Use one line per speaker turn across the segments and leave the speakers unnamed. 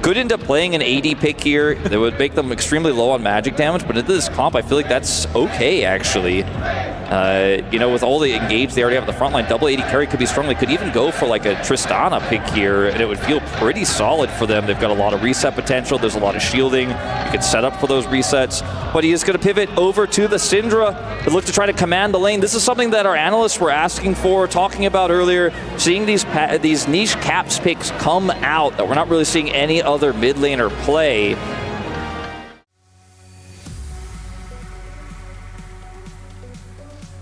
could end up playing an AD pick here that would make them extremely low on magic damage, but into this comp, I feel like that's okay, actually. You know, with all the engage they already have at the front line, double AD carry could be strong. They could even go for like a Tristana pick here, and it would feel pretty solid for them. They've got a lot of reset potential. There's a lot of shielding. You could set up for those resets, but he is going to pivot over to the Syndra and look to try to command the lane. This is something that our analysts were asking for, talking about earlier, seeing these niche Caps picks come out that we're not really seeing any other mid laner play.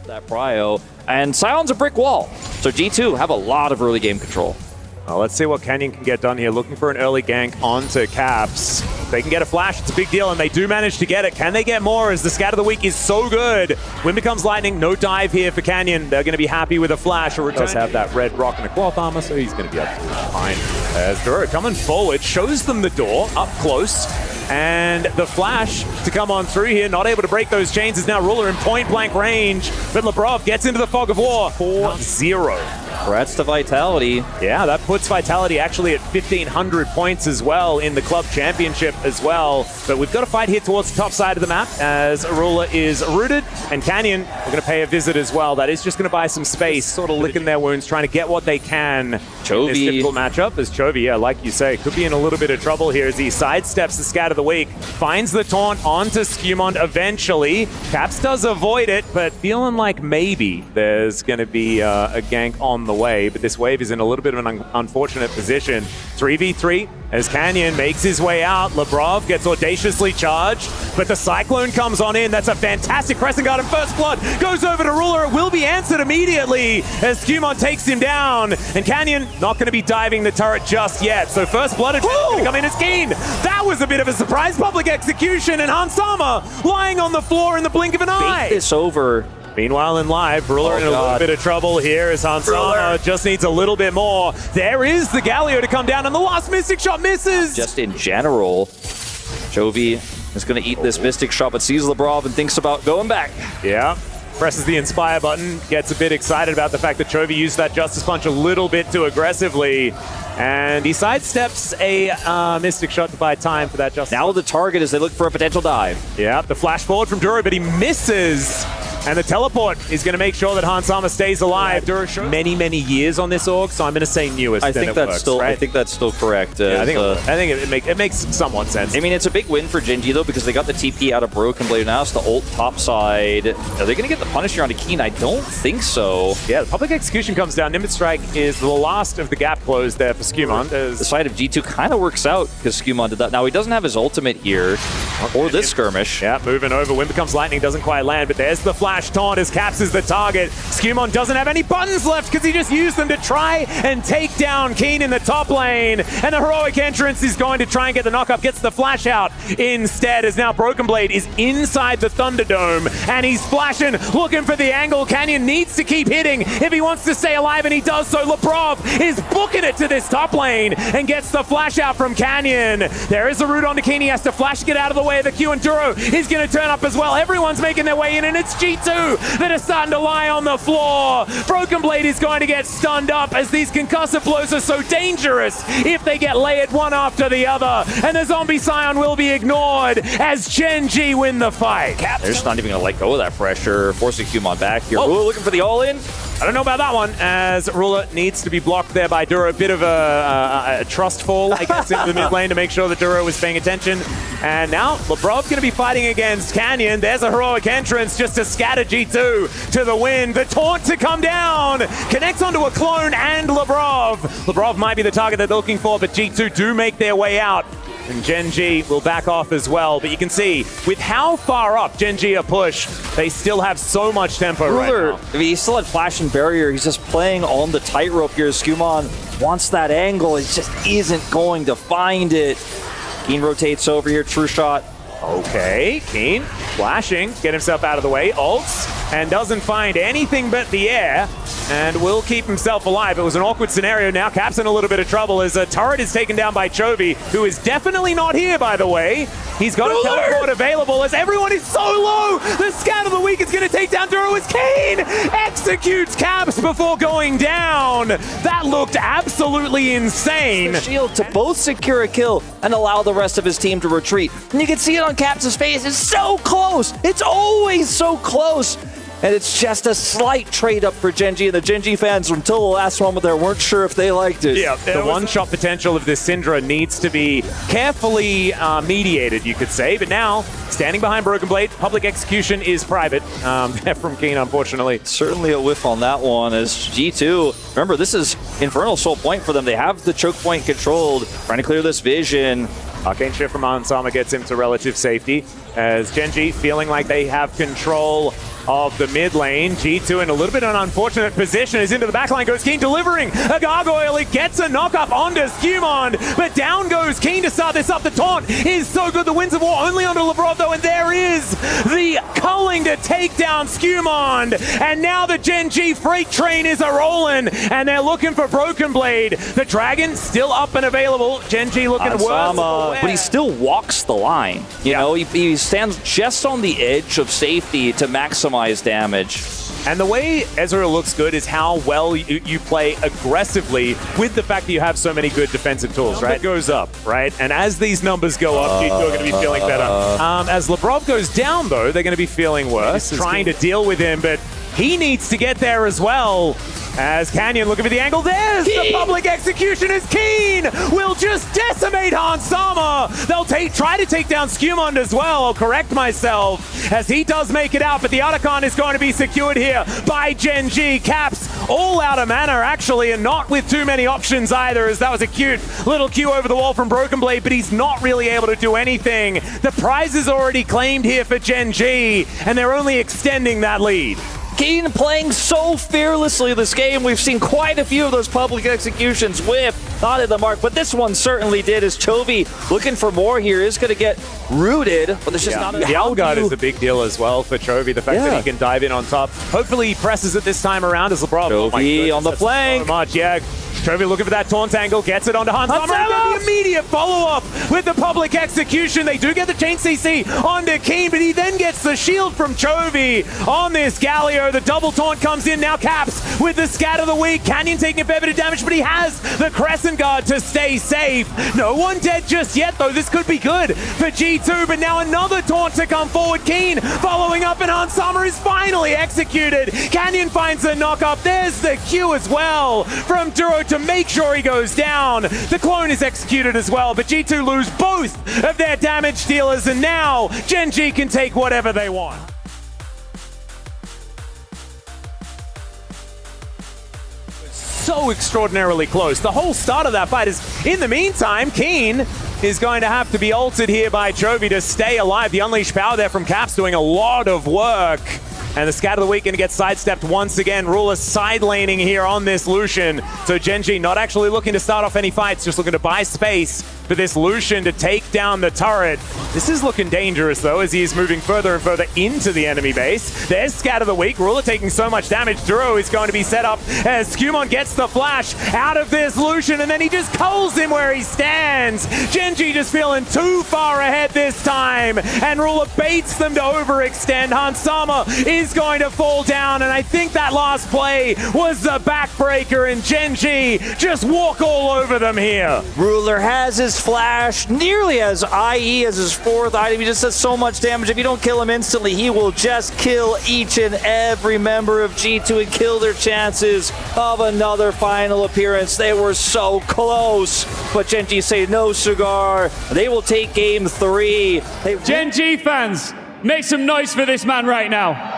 That prio, and Sion's a brick wall. So G2 have a lot of early game control.
Well, let's see what Canyon can get done here. Looking for an early gank onto Caps. If they can get a flash, it's a big deal, and they do manage to get it. Can they get more as the scat of the week is so good? Wind becomes lightning, no dive here for Canyon. They're going to be happy with a flash. Or does have that red rock and a cloth armor, so he's going to be absolutely fine. As Duro coming forward, shows them the door up close. And the flash to come on through here, not able to break those chains, is now Ruler in point-blank range. But Labrov gets into the fog of war. 4-0.
Threats to Vitality.
Yeah, that puts Vitality actually at 1,500 points as well in the club championship as well. But we've got to fight here towards the top side of the map as Arula is rooted. And Canyon, we're going to pay a visit as well. That is just going to buy some space, sort of licking their wounds, trying to get what they can.
Chovy.
In this difficult matchup as Chovy, yeah, like you say, could be in a little bit of trouble here as he sidesteps the scat of the week, finds the taunt onto Skewmon eventually. Caps does avoid it, but feeling like maybe there's going to be a gank on the way, but this wave is in a little bit of an unfortunate position. 3v3 as Canyon makes his way out. Labrov gets audaciously charged, but the Cyclone comes on in. That's a fantastic pressing guard, and First Blood goes over to Ruler. It will be answered immediately as Skewmon takes him down, and Canyon not going to be diving the turret just yet. So First Blood is going to come in as Keen. That was a bit of a surprise public execution, and Hansama lying on the floor in the blink of an eye.
Bait this over.
Meanwhile, in live, Ruler in a little bit of trouble here as Hansama just needs a little bit more. There is the Galio to come down, and the last Mystic Shot misses.
Just in general, Chovy is going to eat this Mystic Shot, but sees Labrov and thinks about going back.
Yeah. Presses the Inspire button, gets a bit excited about the fact that Chovy used that Justice Punch a little bit too aggressively. And he sidesteps a Mystic Shot to buy time for that Justice.
Now the target as they look for a potential dive.
Yeah, the flash forward from Duro, but he misses. And the teleport is going to make sure that Hansama stays alive. Duro many, many years on this org, so I'm going to say newest.
I think that's still correct.
Yeah, I think it makes somewhat sense.
I mean, it's a big win for Gen.G though, because they got the TP out of Broken Blade. Now it's the ult top side. Are they going to get the punish here onto Keen? I don't think so.
Yeah, the public execution comes down. Nimbus Strike is the last of the gap close there for Skewmon.
The side of G2 kind of works out because Skewmon did that. Now he doesn't have his ultimate here, or this skirmish.
Yeah, moving over. Wind becomes lightning, doesn't quite land, but there's the flash taunt as Caps is the target. Skewmon doesn't have any buttons left because he just used them to try and take down Keen in the top lane. And the heroic entrance is going to try and get the knockup, gets the flash out instead, as now Broken Blade is inside the Thunderdome and he's flashing, looking for the angle. Canyon needs to keep hitting if he wants to stay alive, and he does so. Labrov is booking it to this top lane and gets the flash out from Canyon. There is a root onto Keen. He has to flash to get out of the way of the Q, and Duro is going to turn up as well. Everyone's making their way in, and it's G2 that are starting to lie on the floor. Broken Blade is going to get stunned up as these concussive blows are so dangerous if they get layered one after the other. And the Zombie Scion will be ignored as Gen.G win the fight.
They're just not even going to let go of that pressure, forcing Qmon back here. Ruler looking for the all-in.
I don't know about that one, as Ruler needs to be blocked there by Duro. A bit of a trust fall, I guess, into the mid lane to make sure that Duro was paying attention. And now Labrov going to be fighting against Canyon. There's a heroic entrance just to scatter G2 to the wind. The taunt to come down. Connects onto a clone and Labrov. Labrov might be the target that they're looking for, but G2 do make their way out. And Gen.G will back off as well. But you can see, with how far up Gen.G are pushed, they still have so much tempo right now.
I mean, he still had Flash and Barrier. He's just playing on the tightrope here. Skewmon wants that angle. He just isn't going to find it. Keen rotates over here. True shot.
Okay, Keen flashing, get himself out of the way, ults, and doesn't find anything but the air, and will keep himself alive. It was an awkward scenario. Now Caps in a little bit of trouble as a turret is taken down by Chovy, who is definitely not here, by the way. He's got a teleport available as everyone is so low. The scan of the week is going to take down Duro as Kane executes Caps before going down. That looked absolutely insane.
Shield to both secure a kill and allow the rest of his team to retreat. And you can see it on Caps' face. It's so close. It's always so close. And it's just a slight trade up for Gen.G. And the Gen.G fans until the last moment there weren't sure if they liked it.
Yeah, the one-shot potential of this Syndra needs to be carefully mediated, you could say. But now, standing behind Broken Blade, public execution is private from Keen, unfortunately.
Certainly a whiff on that one as G2. Remember, this is Infernal Soul point for them. They have the choke point controlled, trying to clear this vision.
Arcane Shift from Ansama gets him to relative safety as Gen.G feeling like they have control of the mid lane. G2 in a little bit of an unfortunate position is into the backline, goes Keen delivering a gargoyle. It gets a knock up onto Skewmond, but down goes Keen to start this up. The taunt is so good. The Winds of War only onto Lavrov though, and there is the culling to take down Skewmond. And now the Gen.G freight train is a-rolling, and they're looking for Broken Blade. The Dragon still up and available. Gen.G looking worse.
But he still walks the line. You know, he stands just on the edge of safety to maximize damage.
And the way Ezreal looks good is how well you play aggressively with the fact that you have so many good defensive tools, right? It goes up, right? And as these numbers go up, G2 are going to be feeling better. As Lavrov goes down, though, they're going to be feeling worse, trying to deal with him, but he needs to get there as well. As Canyon looking for the angle, there's the public execution as Keen will just decimate Hansama. They'll try to take down Skewmond as well, I'll correct myself, as he does make it out, but the Otacon is going to be secured here by Gen.G. Caps all out of mana actually, and not with too many options either, as that was a cute little Q over the wall from Broken Blade, but he's not really able to do anything. The prize is already claimed here for Gen.G, and they're only extending that lead.
Keen playing so fearlessly this game. We've seen quite a few of those public executions whip, not at the mark, but this one certainly did, as Chovy looking for more here is going to get rooted, but there's just not enough.
The Algard is a big deal as well for Chovy, the fact that he can dive in on top. Hopefully he presses it this time around as Lavrov.
Chovy on the flank.
So much, Chovy looking for that taunt angle, gets it onto Hansama. The immediate follow-up with the public execution. They do get the chain CC onto Keen, but he then gets the shield from Chovy on this Galio. The double taunt comes in now. Caps with the scat of the week. Canyon taking a fair bit of damage, but he has the Crescent Guard to stay safe. No one dead just yet, though. This could be good for G2, but now another taunt to come forward. Keen following up, and Hansama is finally executed. Canyon finds the knock up. There's the Q as well from Duro to make sure he goes down. The clone is executed as well, but G2 lose both of their damage dealers, and now Gen.G can take whatever they want. So extraordinarily close. The whole start of that fight is, in the meantime, Keen is going to have to be ulted here by Chovy to stay alive. The unleashed power there from Caps doing a lot of work. And the scat of the week going to get sidestepped once again. Ruler side laning here on this Lucian. So Gen.G not actually looking to start off any fights, just looking to buy space for this Lucian to take down the turret. This is looking dangerous though, as he is moving further and further into the enemy base. There's scat of the week. Ruler taking so much damage. Duro is going to be set up as Skewmond gets the flash out of this Lucian, and then he just culls him where he stands. Gen.G just feeling too far ahead this time, and Ruler baits them to overextend. Hansama is going to fall down, and I think that last play was the backbreaker, and Gen.G just walk all over them here.
Ruler has his flash, nearly as IE as his fourth item. He just does so much damage. If you don't kill him instantly, he will just kill each and every member of G2 and kill their chances of another final appearance. They were so close, but Gen.G say no cigar. They will take game 3.
Gen.G fans, make some noise for this man right now.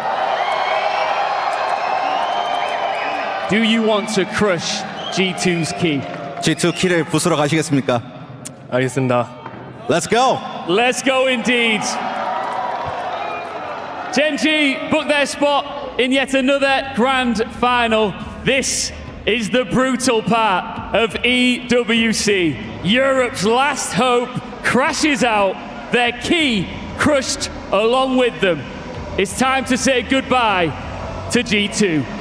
Do you want to crush G2's key?
G2 키를 부수러 가시겠습니까?
알겠습니다.
Let's go!
Let's go indeed. Gen.G book their spot in yet another grand final. This is the brutal part of EWC. Europe's last hope crashes out, their key crushed along with them. It's time to say goodbye to G2.